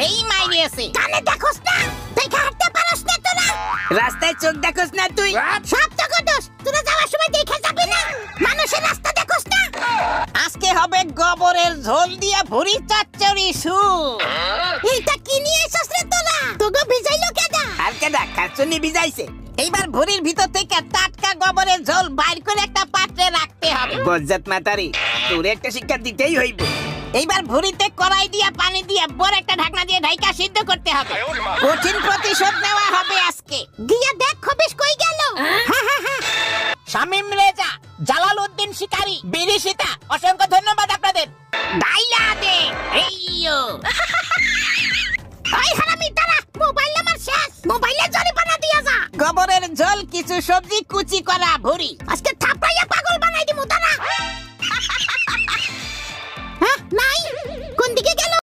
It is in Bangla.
এই মাইরিয়েছে। কানে দেখোস না? দেখা হাঁটতে পারস না তোরা? রাস্তায় চোখ দেখোস না তুই? সব তো দোষ। তোরা যাওয়ার সময় দেখে যাবি না? মানুষের রাস্তা দেখোস না? আজকে হবে গোবরের ঝোল দিয়া ভুড়ি চচ্চড়ি সু। এইটা কি নিয়ে এসেছিস রে তোরা? তোকে ভিজাইলো কেডা? আর কেডা খাচুনি ভিজাইছে। এইবার ভুড়ির ভিতর থেকে টাটকা গোবরের ঝোল বাইর করে একটা পাত্রে রাখতে হবে। বজ্জাত মাতারি, তোর একটা শিক্ষা দিতেই হইব। এইবার ভুড়িতে কড়াই দিয়া পানি দিয়া বড় একটা ঢাকনা দিয়ে ঢাইকা সিদ্ধ করতে হবে। কঠিন প্রতিশোধ নেওয়া হবে আজকে। গিয়া দেখ খবিস কই গেল? শামিম রেজা, জালালউদ্দিন শিকারী, বিরিশিতা, অসংখ্য ধন্যবাদ আপনাদের। ডাইলা দে এইয়ো। ওই হারামি দাঁড়া, মোবাইল আমার শেষ। মোবাইলে জরিমানা দিয়া যা। গোবরের ঝোল, কিছু সবজি কুচি